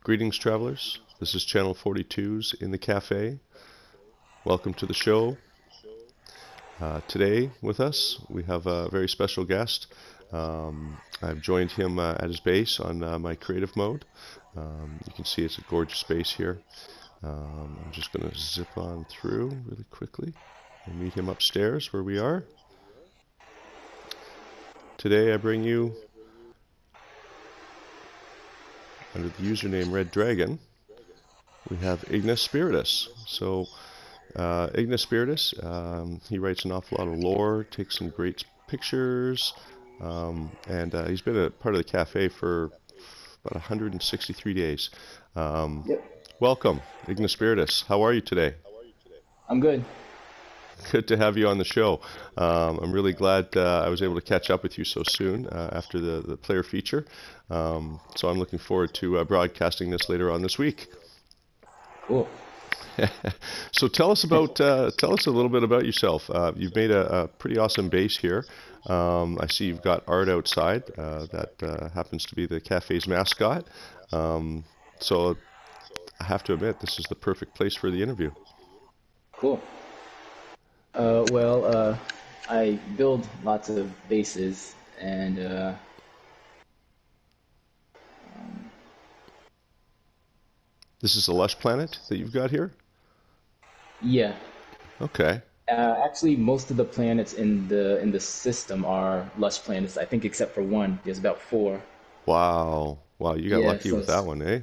Greetings, travelers. This is Channel 42's In the Cafe. Welcome to the show. Today with us, we have a very special guest. I've joined him at his base on my creative mode. You can see it's a gorgeous space here. I'm just going to zip on through really quickly and meet him upstairs where we are. Today I bring you, under the username Red Dragon, we have Ignis Spiritus. So Ignis Spiritus, he writes an awful lot of lore, takes some great pictures, and he's been a part of the cafe for about 163 days. Yep, Welcome, Ignis Spiritus. How are you today? I'm good. Good to have you on the show. I'm really glad I was able to catch up with you so soon after the player feature. So I'm looking forward to broadcasting this later on this week. Cool. So tell us a little bit about yourself. You've made a pretty awesome base here. I see you've got art outside that happens to be the cafe's mascot. So I have to admit, this is the perfect place for the interview. Cool. I build lots of bases, and This is a lush planet that you've got here? yeah. Okay. Actually, most of the planets in the system are lush planets. I think except for one. There's about four. Wow. Wow, you got Yeah. lucky with that one, eh?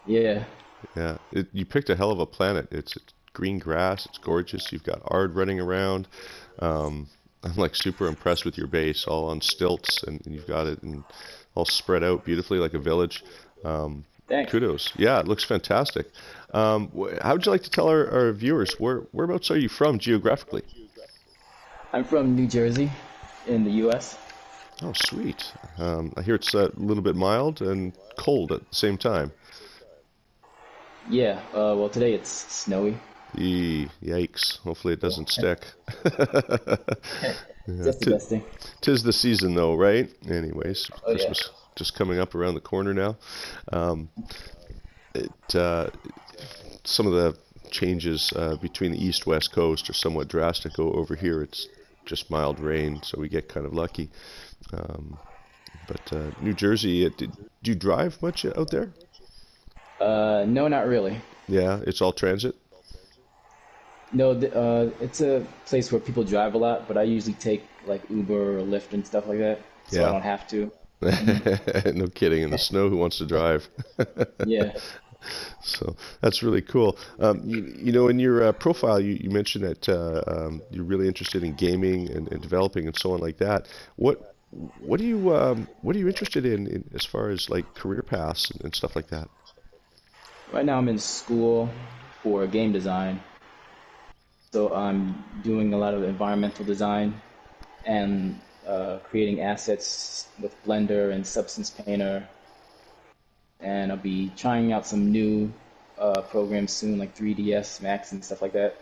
Yeah. Yeah. You picked a hell of a planet. It's green grass, it's gorgeous. You've got Ard running around. I'm like super impressed with your base, all on stilts, and you've got it all spread out beautifully like a village. Um, Thanks. Kudos. Yeah, it looks fantastic. How would you like to tell our viewers whereabouts are you from geographically? I'm from New Jersey, in the U.S. Oh, sweet. I hear it's a little bit mild and cold at the same time. Yeah. Well, today it's snowy. Yikes. Hopefully it doesn't stick. Yeah, That's the best thing. tis the season though, right? Anyways, Oh yeah. Christmas just coming up around the corner now. Um, it Some of the changes between the east-west coast are somewhat drastic. Over here, it's just mild rain, so we get kind of lucky. Um, but New Jersey, do you drive much out there? No, not really. Yeah, it's all transit. No, it's a place where people drive a lot, but I usually take like Uber or Lyft and stuff like that, so I Yeah. don't have to. hmm No kidding. In the snow, who wants to drive? Yeah. So that's really cool. You know, in your profile, you mentioned that you're really interested in gaming and developing and so on like that. What what are you interested in as far as like career paths and stuff like that? Right now I'm in school for game design, so I'm doing a lot of environmental design and creating assets with Blender and Substance Painter, and I'll be trying out some new programs soon, like 3ds Max and stuff like that.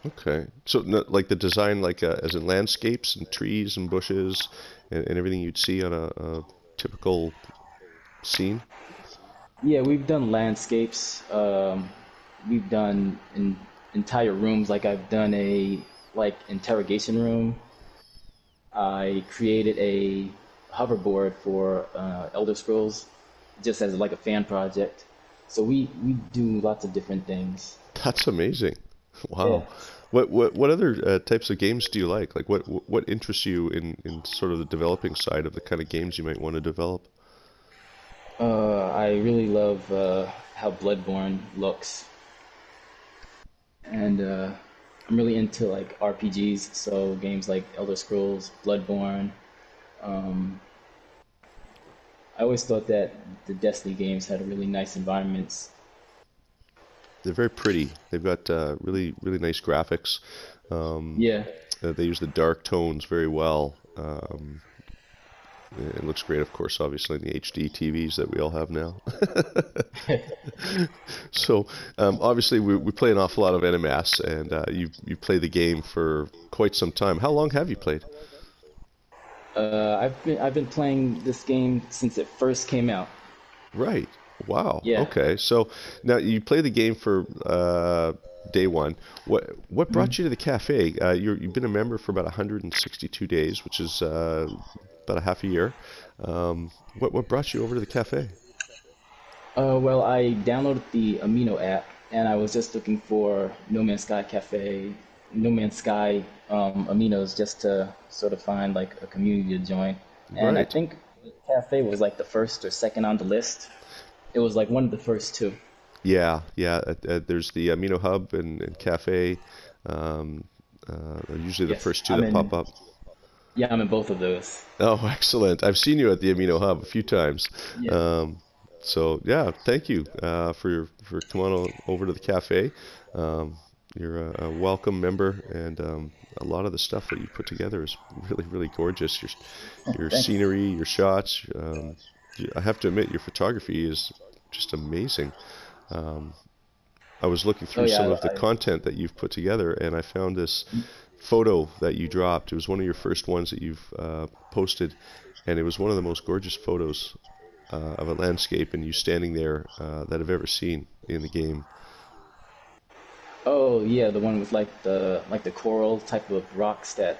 Okay, so like the design, like as in landscapes and trees and bushes and everything you'd see on a typical scene. Yeah, we've done landscapes. We've done entire rooms. Like I've done a like interrogation room. I created a hoverboard for Elder Scrolls, just as like a fan project. So we do lots of different things. That's amazing. Yeah. Wow. What other types of games do you like? Like what interests you in sort of the developing side of the kind of games you might want to develop? I really love how Bloodborne looks, and I'm really into like RPGs. So games like Elder Scrolls, Bloodborne. Um, I always thought that the Destiny games had really nice environments. They're very pretty. They've got really nice graphics. Um, Yeah. they use the dark tones very well. It looks great, of course, obviously in the HD TVs that we all have now. So obviously we play an awful lot of NMS, and you play the game for quite some time. How long have you played? I've been playing this game since it first came out. Right. Wow. Yeah. Okay. So now you play the game for day one. What Mhm. brought you to the cafe? You've been a member for about 162 days, which is about a half a year. What brought you over to the cafe? Well, I downloaded the Amino app, and I was just looking for No Man's Sky Cafe, No Man's Sky aminos, just to sort of find like a community to join. And I Right. think the cafe was like the first or second on the list. It was like one of the first two. Yeah. Yeah. There's the Amino Hub and Cafe. Um, Usually the Yes, first two that pop up. I'm in both of those. Oh, excellent. I've seen you at the Amino Hub a few times. Yeah. Um, so yeah, thank you for coming on over to the cafe. Um, you're a welcome member, and a lot of the stuff that you put together is really, really gorgeous. Your Thanks. scenery, your shots. I have to admit, your photography is just amazing. Um, I was looking Oh through yeah, some of the content that you've put together, and I found this I, photo that you dropped. It was one of your first ones that you've posted, and it was one of the most gorgeous photos of a landscape and you standing there that I've ever seen in the game. oh yeah, the one with like the coral type of rocks that.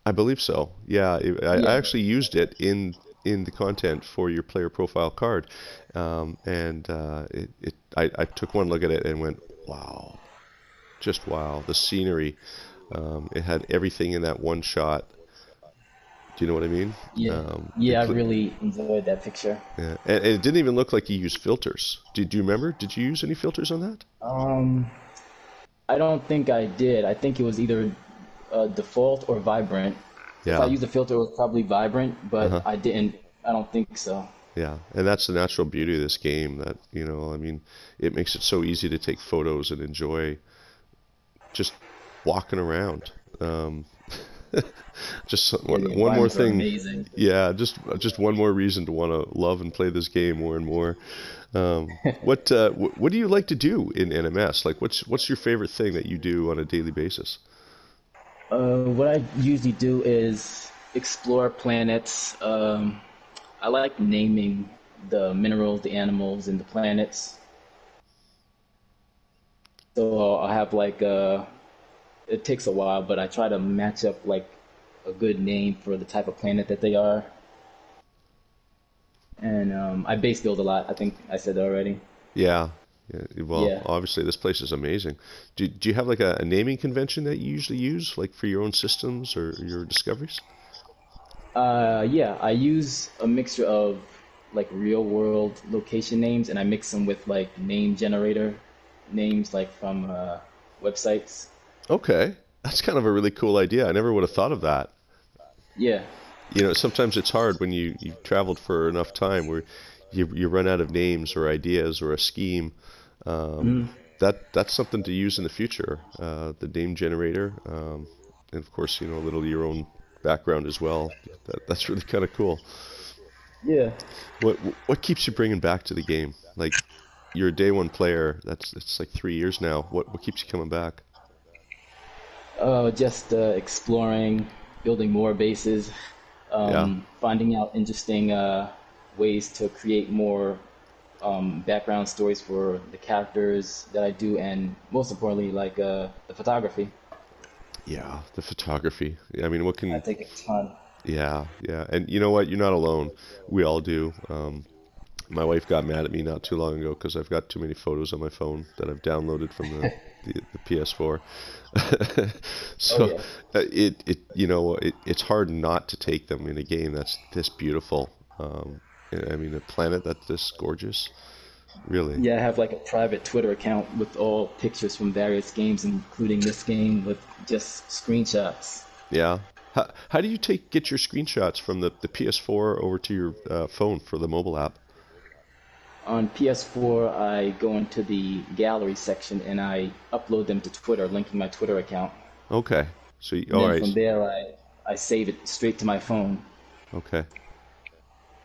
I believe so. Yeah, I Yeah. actually used it in the content for your player profile card, and I took one look at it and went, wow, just wow. The scenery, it had everything in that one shot. Do you know what I mean? Yeah. It Yeah, I really enjoyed that picture. Yeah, and it didn't even look like you used filters. Did you remember? Did you use any filters on that? Um, I don't think I did. I think it was either default or vibrant. If I Yeah. used a filter, it was probably vibrant, but Uh-huh. I didn't. I don't think so. Yeah. And that's the natural beauty of this game that, I mean, it makes it so easy to take photos and enjoy just walking around. Um, just Yeah, the one more environments are thing. amazing. Yeah, just one more reason to want to love and play this game more and more. What do you like to do in NMS? Like, what's your favorite thing that you do on a daily basis? What I usually do is explore planets. I like naming the minerals, the animals, and the planets. So I have like it takes a while, but I try to match up like a good name for the type of planet that they are. And I base build a lot. I think I said that already. Yeah. Yeah. Well, Yeah. obviously this place is amazing. Do you have like a naming convention that you usually use, like for your own systems or your discoveries? Yeah, I use a mixture of like real world location names and I mix them with like name generator names like from websites. Okay. That's kind of a really cool idea. I never would have thought of that. Yeah. Sometimes it's hard when you've traveled for enough time where you run out of names or ideas or a scheme. Um, Mhm. that's something to use in the future. The name generator, and of course, a little of your own background as well. That's really kind of cool. Yeah. What what keeps you bringing back to the game? Like you're a day one player. It's like 3 years now. What keeps you coming back? Just exploring, building more bases, Yeah. finding out interesting ways to create more background stories for the characters that I do, and most importantly, like the photography. Yeah, the photography. I mean, what I can take a ton. Yeah, yeah. And you know what? You're not alone. We all do. My wife got mad at me not too long ago because I've got too many photos on my phone that I've downloaded from the PS4. Oh So yeah. it's hard not to take them in a game that's this beautiful. I mean, a planet that's this gorgeous, really. Yeah, I have like a private Twitter account with all pictures from various games, including this game with just screenshots. Yeah. How do you get your screenshots from the PS4 over to your phone for the mobile app? On PS4, I go into the gallery section and I upload them to Twitter, linking my Twitter account. Okay. So, And all then right. from there, I save it straight to my phone. Okay.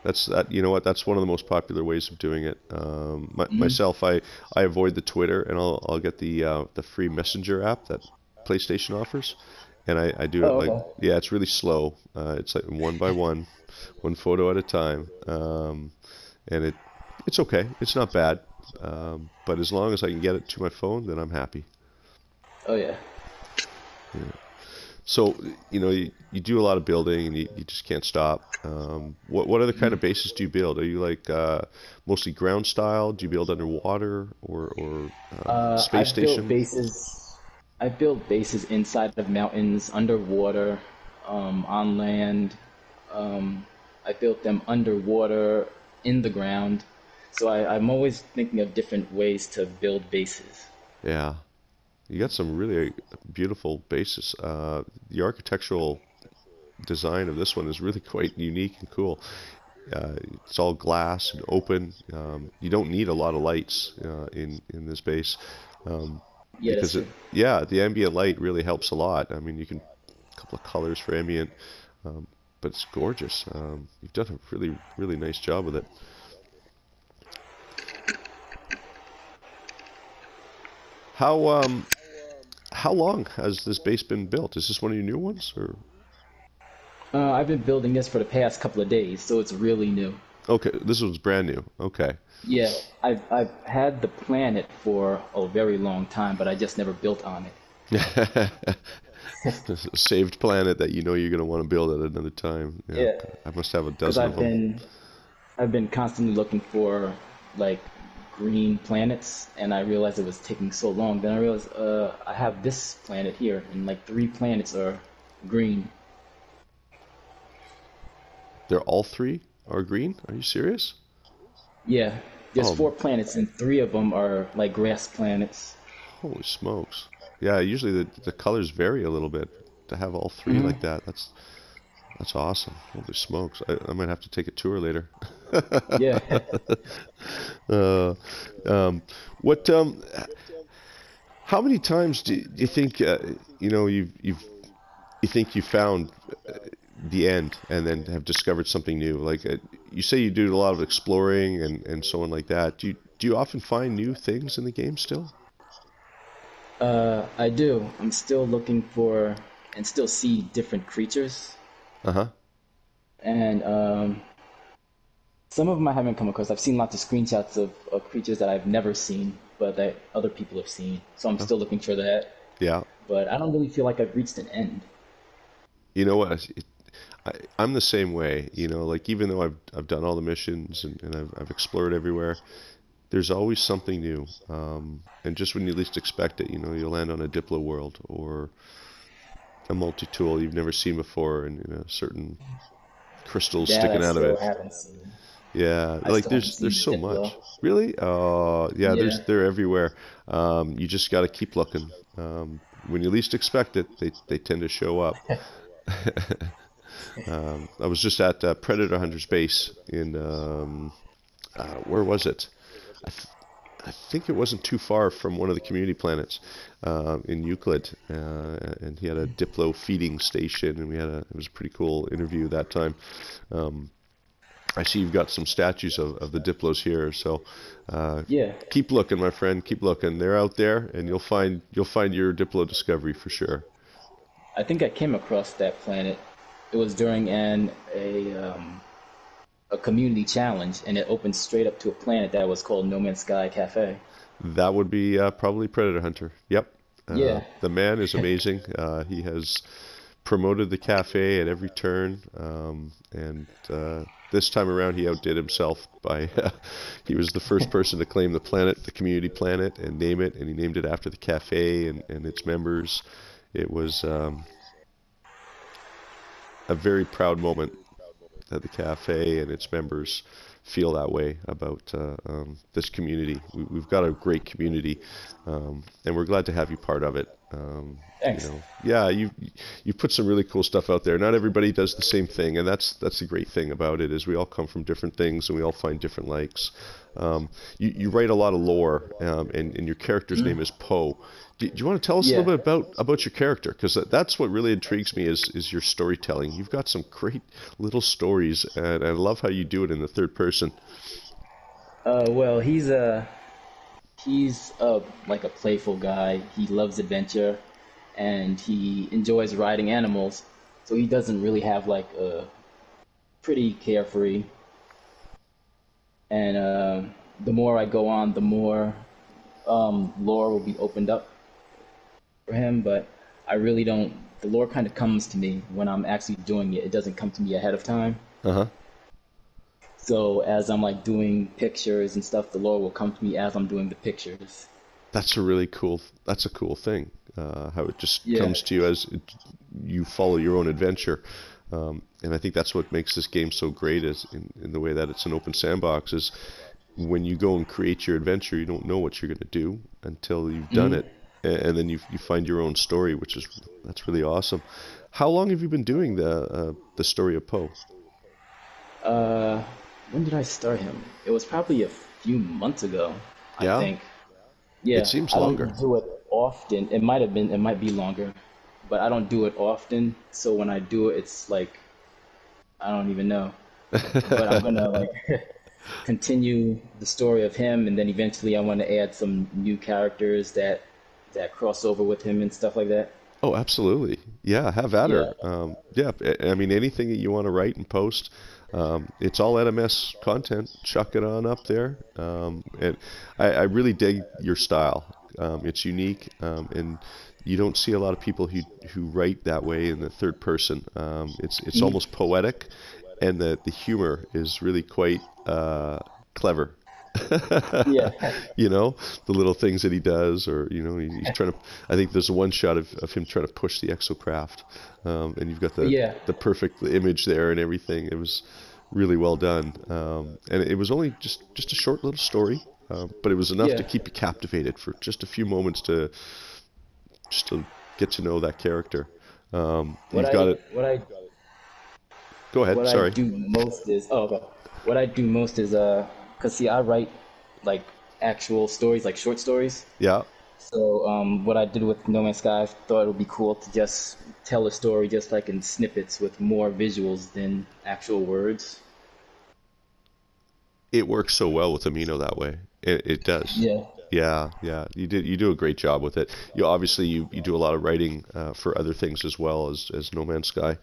That's that. You know what? That's one of the most popular ways of doing it. Hmm. Myself, I avoid the Twitter, and I'll get the free Messenger app that PlayStation offers, and I do it Oh, like, okay. yeah, it's really slow. It's like one by one, one photo at a time, and It's okay. It's not bad. But as long as I can get it to my phone, then I'm happy. Oh yeah. So, you do a lot of building and you just can't stop. What other kind of bases do you build? Are you like mostly ground style? Do you build underwater or space I've built station? bases. I've built bases inside of mountains, underwater, on land. Um, I built them underwater, in the ground. So I'm always thinking of different ways to build bases. Yeah, you got some really beautiful bases. The architectural design of this one is really quite unique and cool. It's all glass and open. You don't need a lot of lights in this base um, Yeah, that's because true. the ambient light really helps a lot. I mean, you can a couple of colors for ambient, um, but it's gorgeous. You've done a really nice job with it. How how long has this base been built? Is this one of your new ones or? I've been building this for the past couple of days, so it's really new. Okay, this one's brand new. Okay. Yeah, I've had the planet for a very long time, but I just never built on it. This is a saved planet that you know you're going to want to build at another time. Yeah, Yeah, I must have a because dozen of them. I've been constantly looking for like green planets, and I realized it was taking so long. Then I realized I have this planet here, and like three planets are green. They're all three are green? Are you serious? Yeah, there's Oh, four planets, and three of them are like grass planets. holy smokes. Yeah, usually the colors vary a little bit. To have all three Hmm. like that, that's awesome. Holy smokes. I might have to take a tour later. Yeah. uh, um, what how many times do you think you think you found the end and then have discovered something new? Like you say you do a lot of exploring and so on like that. Do you often find new things in the game still? I do. I'm still looking for and still see different creatures, Uh-huh. and some of them I haven't come across. I've seen lots of screenshots of creatures that I've never seen, but that other people have seen. So I'm Oh, still looking for that. yeah. But I don't really feel like I've reached an end. You know what? I'm the same way. Like even though I've done all the missions and I've explored everywhere, there's always something new. And just when you least expect it, you'll land on a Diplo world or a multi-tool you've never seen before, and certain crystals That I sticking out of still it. haven't seen. Yeah, I like still haven't there's seen the so Diplo. much. Really? Yeah, Yeah. they're everywhere. You just got to keep looking. When you least expect it, they tend to show up. I was just at Predator Hunter's base in where was it? I, th I think it wasn't too far from one of the community planets in Euclid, and he had a Diplo feeding station, and it was a pretty cool interview that time. Um, I see you've got some statues of the Diplos here, so uh, Yeah. keep looking, my friend. Keep looking. They're out there, and you'll find your Diplo discovery for sure. I think I came across that planet. It was during a community challenge, and it opened straight up to a planet that was called No Man's Sky Cafe. That would be probably Predator Hunter. Yep. Yeah. The man is amazing. He has promoted the cafe at every turn, and this time around he outdid himself by he was the first person to claim the planet, the community planet, and name it, and he named it after the cafe and its members. It was a very proud moment that the cafe and its members feel that way about this community. We've got a great community, and we're glad to have you part of it. Thanks. Yeah, you put some really cool stuff out there. Not everybody does the same thing, and that's the great thing about it is we all come from different things and we all find different likes. You write a lot of lore, and your character's name is Poe. Do you want to tell us a Yeah. little bit about your character? Because that's what really intrigues me is your storytelling. You've got some great little stories, and I love how you do it in the third person. Well, he's like a playful guy. He loves adventure, and he enjoys riding animals. So he doesn't really have like a pretty carefree. and the more I go on, the more lore will be opened up for him. But I really don't. The lore kind of comes to me when I'm actually doing it. It doesn't come to me ahead of time. Uh-huh. So as I'm like doing pictures and stuff, the lore will come to me as I'm doing the pictures. That's a really cool. That's a cool thing. How it just Yeah. comes to you as you follow your own adventure, and I think that's what makes this game so great. Is in the way that it's an open sandbox. Is when you go and create your adventure, you don't know what you're going to do until you've done Mhm. it, and then you find your own story, which is that's really awesome. How long have you been doing the story of Poe? Uh, when did I start him? It was probably a few months ago, I Yeah, think. it Yeah, seems I don't longer. do it often. It might have been, it might be longer, but I don't do it often. So when I do it, it's like I don't even know. But I'm gonna like continue the story of him, and then eventually I want to add some new characters that cross over with him and stuff like that. Oh, absolutely. Yeah, have at Yeah, her. Yeah, I mean, anything that you want to write and post, it's all LMS content. Chuck it on up there. And I really dig your style. It's unique, and you don't see a lot of people who write that way in the third person. It's Mhm. almost poetic, and the humor is really quite clever. Yeah, You know, the little things that he does, or he's trying to. I think there's one shot of him trying to push the exocraft, and you've got yeah, the perfect image there and everything. It was really well done, and it was only just a short little story, but it was enough to yeah. keep you captivated for just a few moments to just to get to know that character. What You've got I it. what I Go ahead. what I Sorry. do most is okay. What I do most is cause see I write like actual stories, like short stories. Yeah. So what I did with No Man's Sky, I thought it would be cool to just tell a story just like in snippets with more visuals than actual words. It works so well with Amino that way. It does. Yeah. Yeah, yeah. You do a great job with it. You obviously you do a lot of writing for other things as well as No Man's Sky.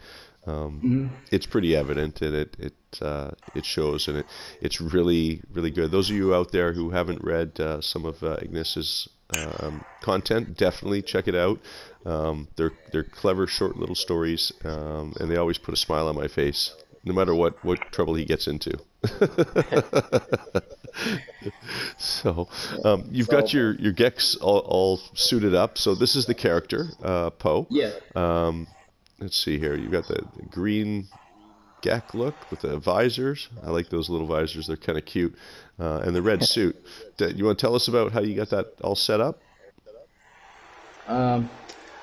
Hmm. It's pretty evident, and it shows, and it's really good. Those of you out there who haven't read some of Ignis's content, definitely check it out. They're clever, short little stories, and they always put a smile on my face, no matter what trouble he gets into. So, you've got So your Gex all suited up. So this is the character, Poe. yeah, Um, let's see here. You've got the green Gek look with the visors. I like those little visors. They're kind of cute. And the red suit. You want to tell us about how you got that all set up? um,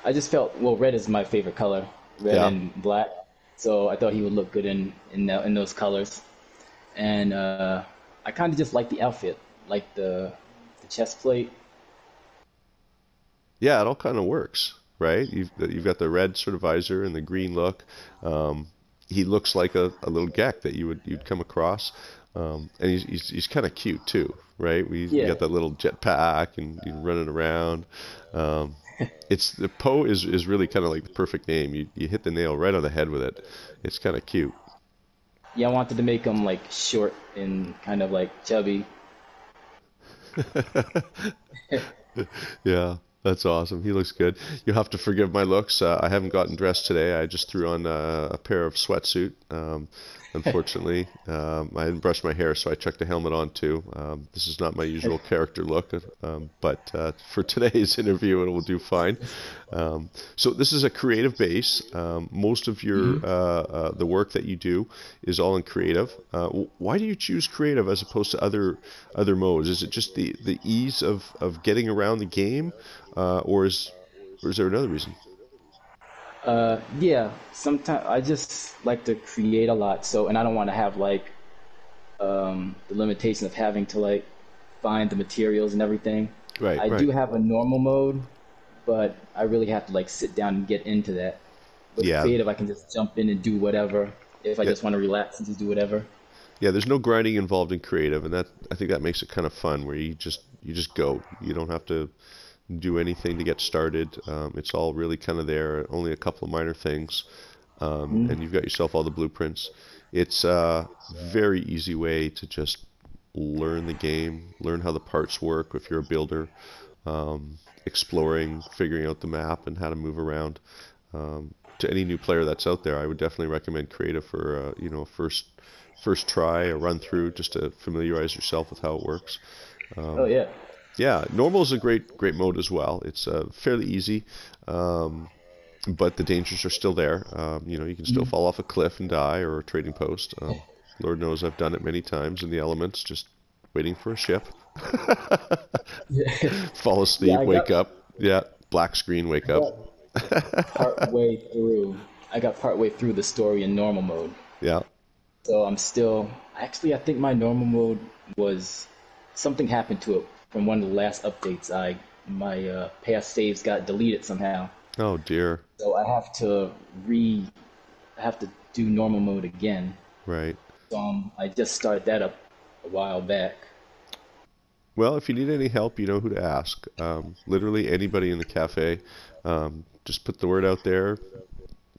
I just felt well, red is my favorite color, red Yeah. and black. So I thought he would look good in those colors, and I kind of just like the outfit, like the chest plate. Yeah, it all kind of works, right? You've got the red sort of visor and the green look. Um, he looks like a little Gek that you'd come across, and he's kind of cute too, right? You Yeah, got that little jetpack and you running around. Um, it's the Poe is really kind of like the perfect name. You hit the nail right on the head with it. It's kind of cute. yeah. I wanted to make him like short and kind of like chubby. Yeah, that's awesome. He looks good. You'll have to forgive my looks. I haven't gotten dressed today. I just threw on a pair of sweatsuit. Unfortunately, I didn't brush my hair, so I chucked the helmet on too. This is not my usual character look, but for today's interview, it will do fine. So this is a creative base. Most of your Hmm. the work that you do is all in creative. Why do you choose creative as opposed to other modes? Is it just the ease of getting around the game, or is there another reason? Yeah. Sometimes I just like to create a lot, so and I don't want to have like the limitation of having to like find the materials and everything. Right, I right. do have a normal mode, but I really have to like sit down and get into that. With Yeah, creative, I can just jump in and do whatever. If I yeah, just want to relax and just do whatever. yeah. There's no grinding involved in creative, and that I think that makes it kind of fun, where you just go. You don't have to do anything to get started. It's all really kind of there. Only a couple of minor things, Mm. and you've got yourself all the blueprints. It's a very easy way to just learn the game, learn how the parts work if you're a builder, exploring, figuring out the map and how to move around. To any new player that's out there, I would definitely recommend Creative for first try, a run through, just to familiarize yourself with how it works. Oh yeah. Yeah, normal is a great mode as well. It's fairly easy, but the dangers are still there. You can still fall off a cliff and die, or a trading post. Lord knows I've done it many times in the elements, just waiting for a ship. Fall asleep, Yeah, wake up. Yeah, black screen, wake up. I got partway through the story in normal mode. Yeah. So I'm still, actually, I think my normal mode was, something happened to it from one of the last updates. My past saves got deleted somehow. Oh dear. So I have to do normal mode again. Right. So I just started that up a while back. Well, if you need any help, you know who to ask. Literally anybody in the cafe. Just put the word out there.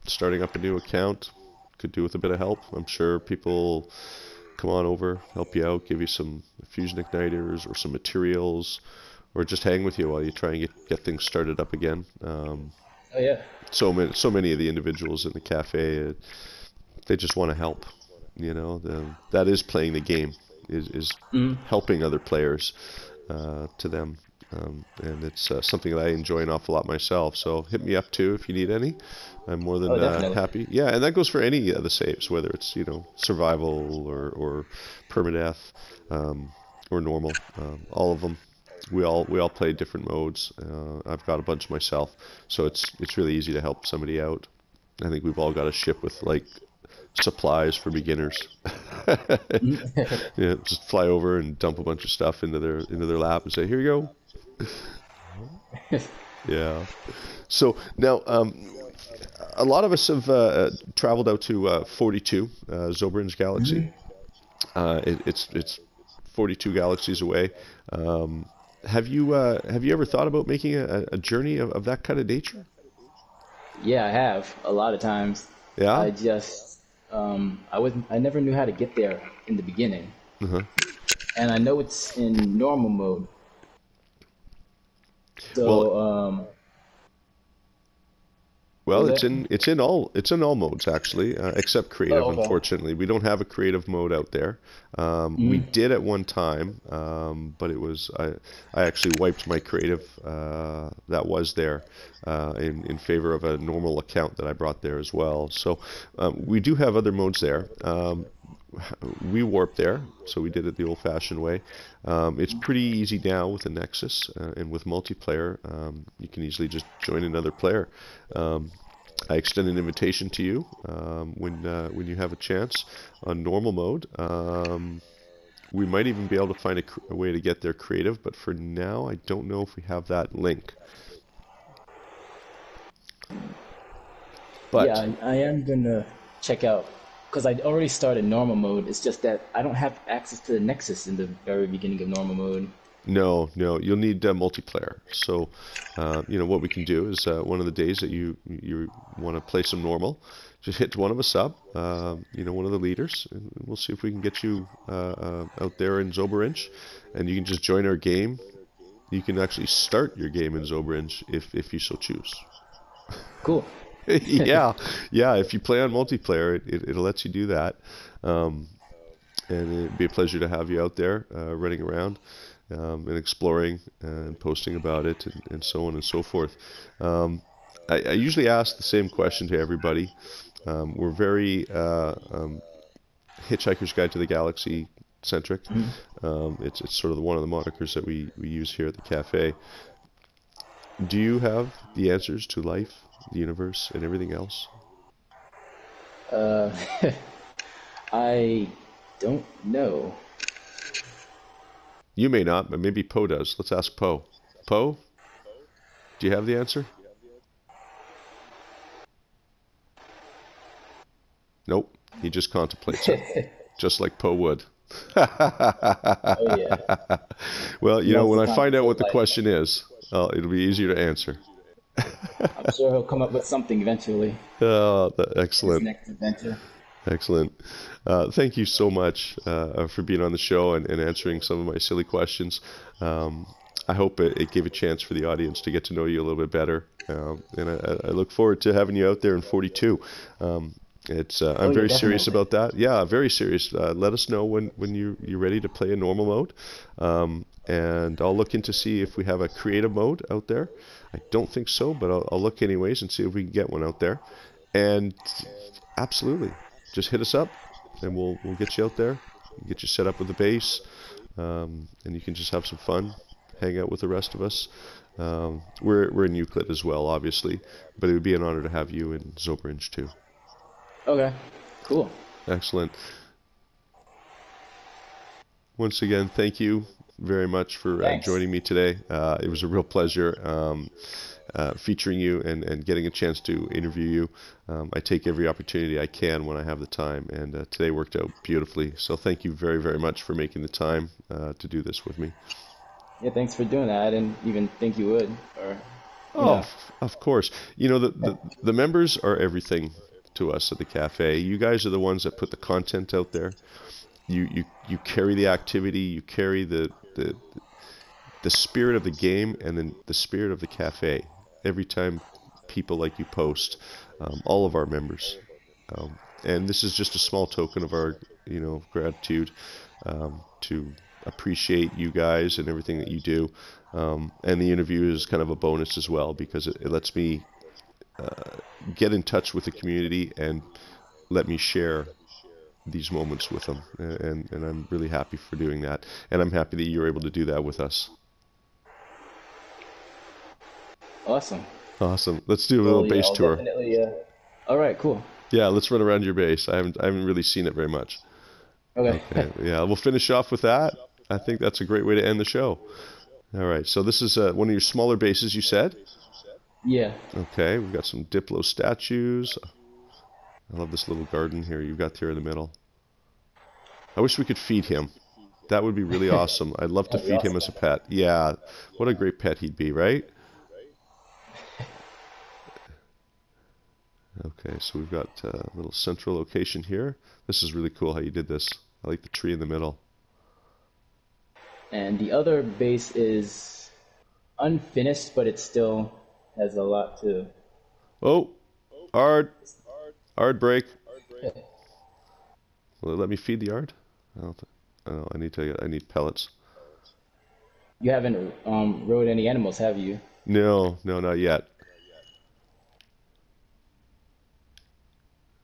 Starting up a new account could do with a bit of help. I'm sure people come on over, help you out, give you some fusion igniters or some materials, or just hang with you while you try and get things started up again. Oh yeah. So many of the individuals in the cafe, they just want to help. That is playing the game, is helping other players to them. And it's something that I enjoy an awful lot myself. So hit me up too if you need any. I'm more than happy. Yeah, and that goes for any of the saves, whether it's survival or permadeath or normal. All of them. We all play different modes. I've got a bunch myself, so it's really easy to help somebody out. I think we've all got a ship with like supplies for beginners. Just fly over and dump a bunch of stuff into their lap and say, "Here you go." Yeah. So now, a lot of us have traveled out to 42, Zobrins Galaxy. It's 42 galaxies away. Have you ever thought about making a journey of that kind of nature? Yeah, I have a lot of times. Yeah. I just I never knew how to get there in the beginning, and I know it's in normal mode. So well, it's in all modes actually, except creative. Oh, okay. Unfortunately, we don't have a creative mode out there. We did at one time, but I actually wiped my creative that was there in favor of a normal account that I brought there as well. So we do have other modes there. We warp there, so we did it the old-fashioned way. It's pretty easy now with the Nexus and with multiplayer. You can easily just join another player. I extend an invitation to you when you have a chance on normal mode. We might even be able to find a way to get there creative, but for now, I don't know if we have that link. But yeah, I am gonna check out, because I already started normal mode. It's just that I don't have access to the Nexus in the very beginning of normal mode. No, you'll need multiplayer. So, what we can do is one of the days that you want to play some normal, just hit one of us up, one of the leaders, and we'll see if we can get you out there in Zobrins, and you can just join our game. You can actually start your game in Zobrins if you so choose. Cool. yeah. If you play on multiplayer, it lets you do that, and it'd be a pleasure to have you out there running around. And exploring and posting about it and so on and so forth. I usually ask the same question to everybody. We're very Hitchhiker's Guide to the Galaxy centric. It's sort of one of the monikers that we use here at the cafe. Do you have the answers to life, the universe, and everything else? I don't know. You may not, but maybe Poe does. Let's ask Poe. Poe, do you have the answer? Nope. He just contemplates it, just like Poe would. Oh yeah. Well, when I find out what the question is, it'll be easier to answer. I'm sure he'll come up with something eventually. Oh, excellent. His next adventure. Excellent. Thank you so much for being on the show and answering some of my silly questions. Um, I hope it gave a chance for the audience to get to know you a little bit better. And I look forward to having you out there in 42. Um, Oh I'm yeah, very serious definitely. about that. Yeah, very serious. Let us know when you're ready to play a normal mode. And I'll look into see if we have a creative mode out there. I don't think so, but I'll look anyways and see if we can get one out there. And absolutely, just hit us up, and we'll get you out there, get you set up with the base, and you can just have some fun, hang out with the rest of us. We're in Euclid as well, obviously, but it would be an honor to have you in Zobringe too. Okay, cool. Excellent. Once again, thank you very much for Thanks. joining me today. It was a real pleasure featuring you and getting a chance to interview you. I take every opportunity I can when I have the time, and today worked out beautifully. So thank you very, very much for making the time to do this with me. Yeah, thanks for doing that. I didn't even think you would. Or, Oh, yeah. of course. You know, the members are everything to us at the cafe. You guys are the ones that put the content out there. You carry the activity, you carry the spirit of the game and then the spirit of the cafe. Every time people like you post, all of our members, and this is just a small token of our, gratitude to appreciate you guys and everything that you do. And the interview is kind of a bonus as well because it lets me get in touch with the community and let me share these moments with them. And I'm really happy for doing that. And I'm happy that you're able to do that with us. Awesome. Awesome. Let's do a little Well, yeah, base I'll tour. definitely. All right, cool. Yeah, let's run around your base. I haven't really seen it very much. Okay. Okay. Yeah, we'll finish off with that. I think that's a great way to end the show. All right. So this is one of your smaller bases, you said. Yeah. Okay. We've got some Diplo statues. I love this little garden here you've got here in the middle. I wish we could feed him. That would be really awesome. I'd love to That'd be feed him as awesome. a pet. Yeah. What a great pet he'd be, right? Okay, so we've got a little central location here. This is really cool how you did this. I like the tree in the middle. And the other base is unfinished, but it still has a lot to. Oh, Ard, Ard break. Will it let me feed the Ard? I don't. I don't know. I need pellets. You haven't rode any animals, have you? No, no, not yet.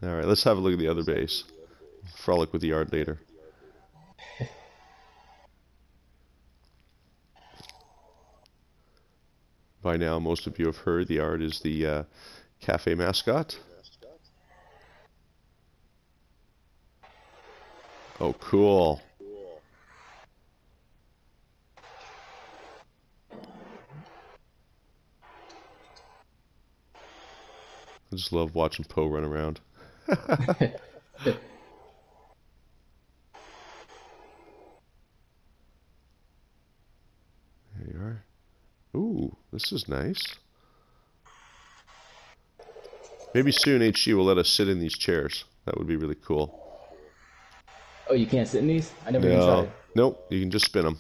All right, let's have a look at the other base. Frolic with the Ard later. By now, most of you have heard the Ard is the cafe mascot. Oh, cool. I just love watching Poe run around. There you are. Ooh, this is nice. Maybe soon HG will let us sit in these chairs. That would be really cool. Oh, you can't sit in these? I never even No, tried. nope, you can just spin them.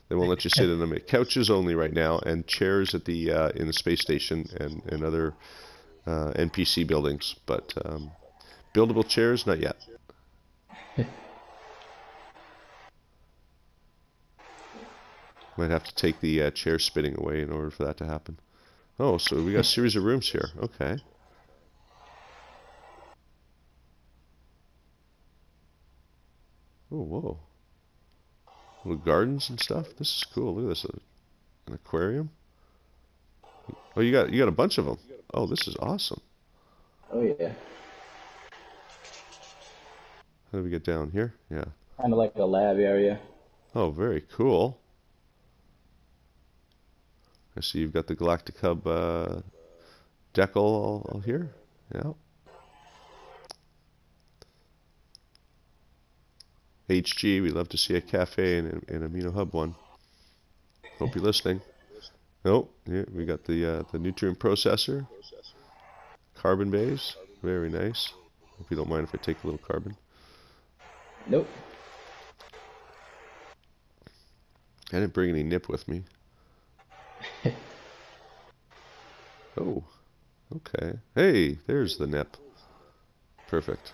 They won't let you sit in them. Couches only right now, and chairs at the in the space station and other NPC buildings. But buildable chairs, not yet. Might have to take the chair spinning away in order for that to happen. Oh, so we got a series of rooms here. Okay. Oh, whoa. Little gardens and stuff. This is cool. Look at this. An aquarium. Oh, you got a bunch of them. Oh, this is awesome. Oh yeah, How do we get down here? Yeah. kind of like a lab area. Oh, very cool. I see you've got the Galactic Hub decal all here. Yeah. HG, we'd love to see a cafe and an Amino Hub one. Hope you're listening. Oh, yeah, we got the nutrient processor, carbon base, very nice. Hope you don't mind if I take a little carbon. Nope. I didn't bring any nip with me. Oh, okay. Hey, there's the nip. Perfect.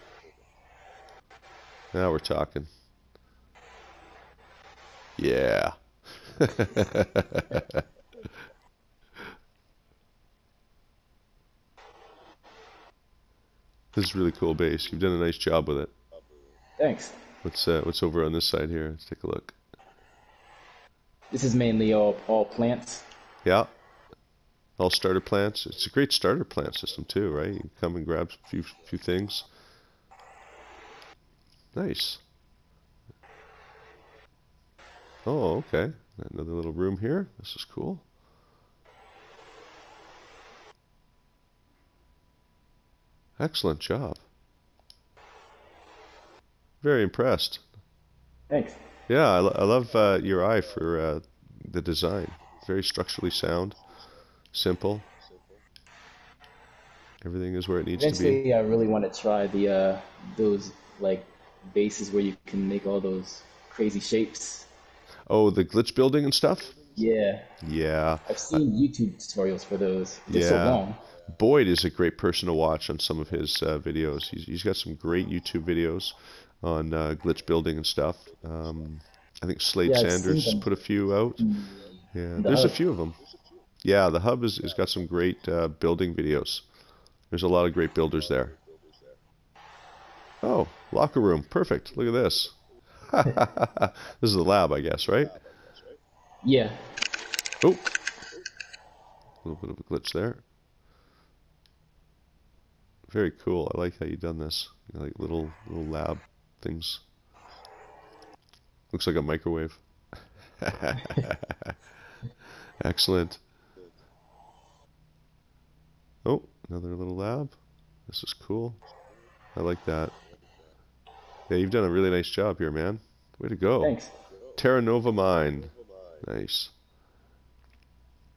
Now we're talking. Yeah. This is really cool base. You've done a nice job with it. Thanks. What's over on this side here? Let's take a look. This is mainly all plants. Yeah, all starter plants. It's a great starter plant system too, right? You come and grab a few things. Nice. Oh, okay. Another little room here. This is cool. Excellent job. Very impressed. Thanks. Yeah, I love your eye for the design. Very structurally sound, simple. Everything is where it needs to be. Eventually, I really want to try the those like bases where you can make all those crazy shapes. Oh, the glitch building and stuff? Yeah, Yeah. I've seen YouTube tutorials for those. They're so Yeah. long. Boyd is a great person to watch on some of his videos. He's got some great YouTube videos on glitch building and stuff. I think Slade Yeah, I've seen Sanders them put a few out. in Yeah, the there's a hub. few of them. Yeah, the hub has got some great building videos. There's a lot of great builders there. Oh, locker room. Perfect. Look at this. This is the lab, I guess, right? Yeah, Oh, a little bit of a glitch there. Very cool. I like how you've done this. You know, like little lab things. Looks like a microwave. Excellent. Oh, another little lab. This is cool. I like that. Yeah, you've done a really nice job here, man. Way to go. thanks. Terra Nova Mine. Nice.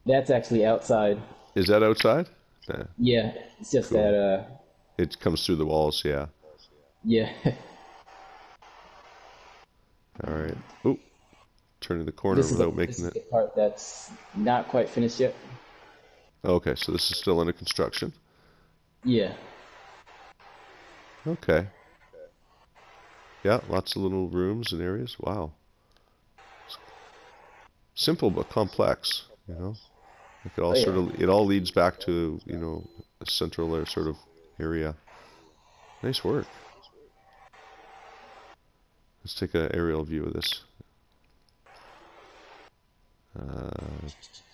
That's actually outside. Is that outside? Yeah, Yeah, it's just that cool. It comes through the walls, yeah. yeah. All right. Oh, turning the corner This is without this making is it. the part that's not quite finished yet. Okay, so this is still under construction. Yeah. Okay. Yeah, lots of little rooms and areas. Wow. Simple but complex, you know. Like it all Oh yeah. it all leads back to, you know, a central sort of area. Nice work. Let's take an aerial view of this. Uh,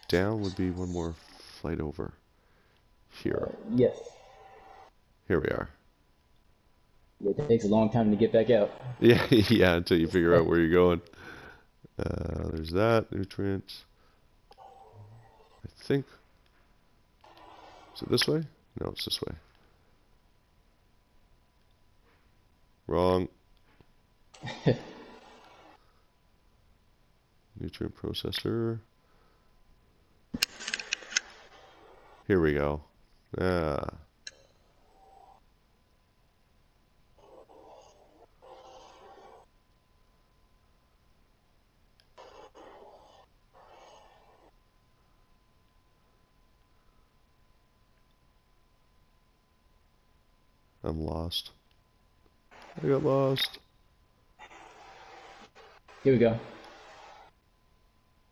Down would be one more flight over. Here. Yes. Here we are. It takes a long time to get back out. Yeah, yeah, until you figure out where you're going. There's that. Nutrients. I think. Is it this way? No, it's this way. Wrong. Nutrient processor. Here we go. Ah. I'm lost. I got lost. Here we go.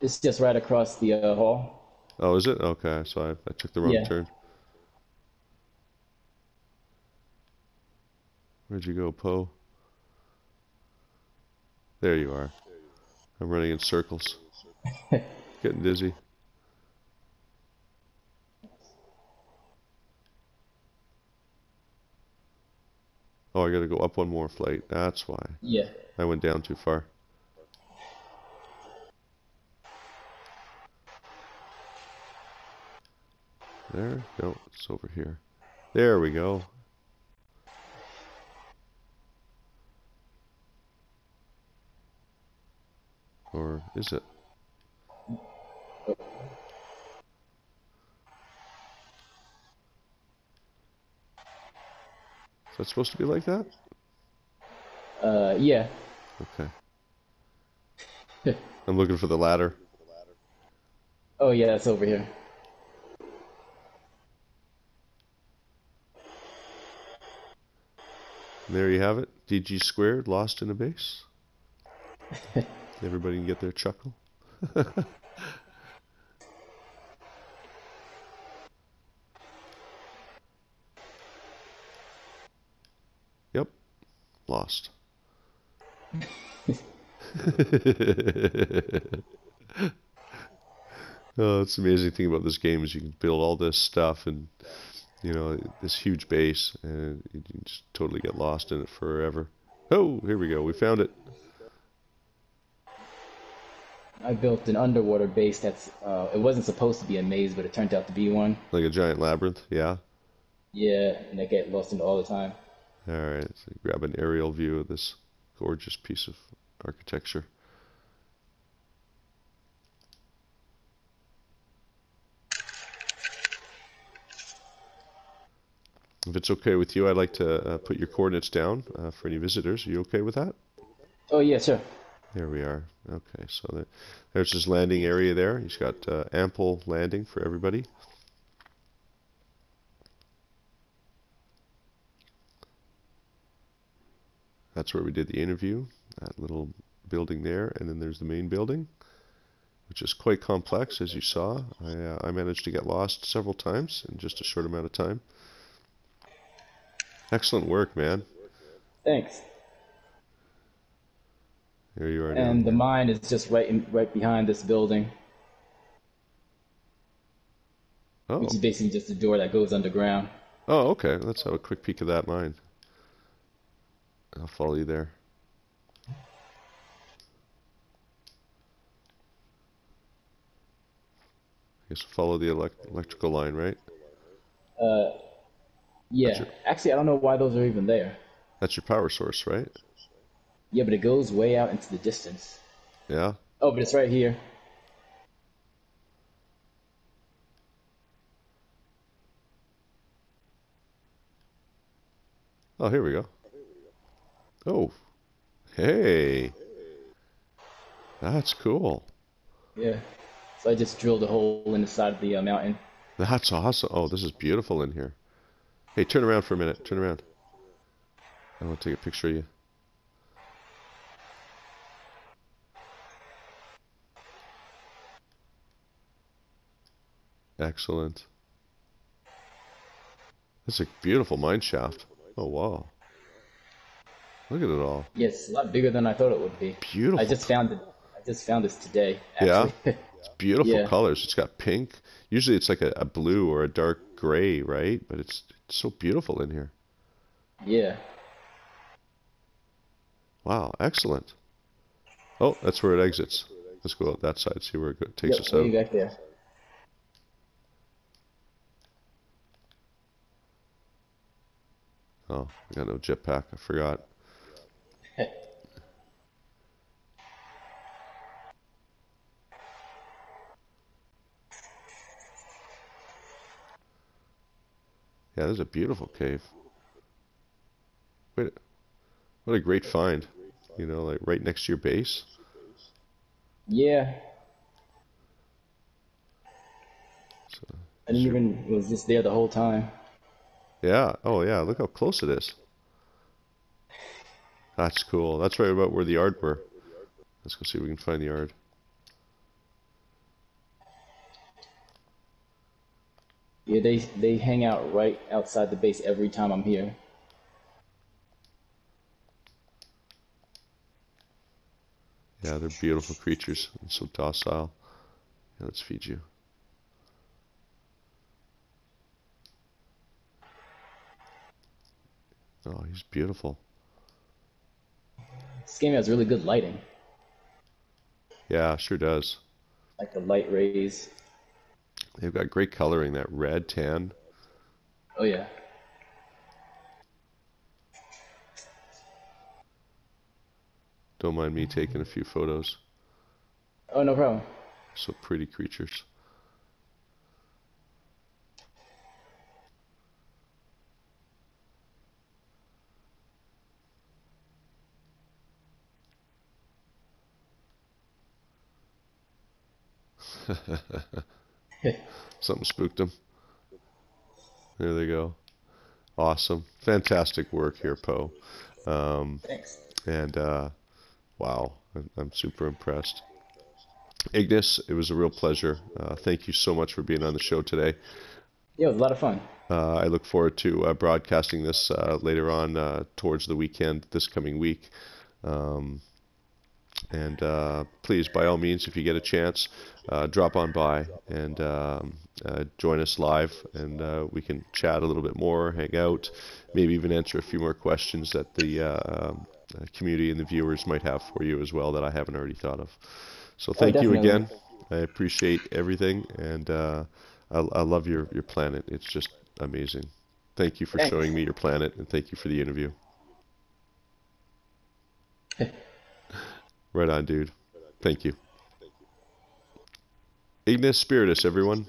It's just right across the hall. Oh, is it? Okay, so I took the wrong Yeah. turn. Where'd you go, Poe? There you are. I'm running in circles. Getting dizzy. Oh, I gotta go up one more flight. That's why. Yeah. I went down too far. There? No, it's over here. There we go. Or is it? That's supposed to be like that? Yeah. Okay. I'm looking for the ladder. Oh yeah, that's over here. And there you have it. DG squared, lost in a base. Everybody can get their chuckle. Yep, lost. Oh, it's the amazing thing about this game is you can build all this stuff and this huge base, and you can just totally get lost in it forever. Oh, here we go. We found it. I built an underwater base that's it wasn't supposed to be a maze, but it turned out to be one. Like a giant labyrinth. Yeah. Yeah, and I get lost in it all the time. All right. So grab an aerial view of this gorgeous piece of architecture. If it's okay with you, I'd like to put your coordinates down for any visitors. Are you okay with that? Oh yeah, sure. There we are. Okay, so there's his landing area there. He's got ample landing for everybody. That's where we did the interview, that little building there, and then there's the main building, which is quite complex, as you saw. I managed to get lost several times in just a short amount of time. Excellent work, man. Thanks. There you are now. And the mine is just right behind this building, Oh. which is basically just a door that goes underground. Oh, okay. Let's have a quick peek of that mine. I'll follow you there. I guess follow the electrical line, right? Yeah. Actually, I don't know why those are even there. That's your power source, right? Yeah, but it goes way out into the distance. Yeah. Oh, but it's right here. Oh, here we go. Oh, hey. That's cool. Yeah. So I just drilled a hole in the side of the mountain. That's awesome. Oh, this is beautiful in here. Hey, turn around for a minute. Turn around. I want to take a picture of you. Excellent. That's a beautiful mine shaft. Oh, wow. Look at it all. Yeah, it's a lot bigger than I thought it would be. Beautiful. I just found it. I just found this today, Yeah? actually. It's beautiful Yeah. colors. It's got pink. Usually it's like a blue or a dark gray, right? But it's so beautiful in here. Yeah. Wow, excellent. Oh, that's where it exits. Let's go out that side, see where it takes Yep, us way out. back there. Oh, I got no jetpack. I forgot. Yeah, this is a beautiful cave. Wait, what a great find. You know, like right next to your base. Yeah. So, I didn't even, it was just there the whole time. yeah. Oh, yeah. Look how close it is. That's cool. That's right about where the yard were. Let's go see if we can find the yard. Yeah, they hang out right outside the base every time I'm here. Yeah, they're beautiful creatures and so docile. Yeah, let's feed you. Oh, he's beautiful. This game has really good lighting, Yeah, sure does. like the light rays. They've got great coloring, that red, tan. Oh yeah. Don't mind me taking a few photos. Oh, no problem. So pretty creatures. Something spooked them. There they go. Awesome. Fantastic work here, Poe. Um, Thanks. and wow, I'm super impressed. Ignis, it was a real pleasure. Thank you so much for being on the show today. Yeah, it was a lot of fun. I look forward to broadcasting this later on towards the weekend, this coming week. Um, and please, by all means, if you get a chance, drop on by and join us live, and we can chat a little bit more, hang out, maybe even answer a few more questions that the community and the viewers might have for you as well that I haven't already thought of. So Oh, thank you definitely. again. I appreciate everything, and I love your planet. It's just amazing. Thank you for Thanks. showing me your planet, and thank you for the interview. Right on, dude. Thank you. Ignis Spiritus, everyone.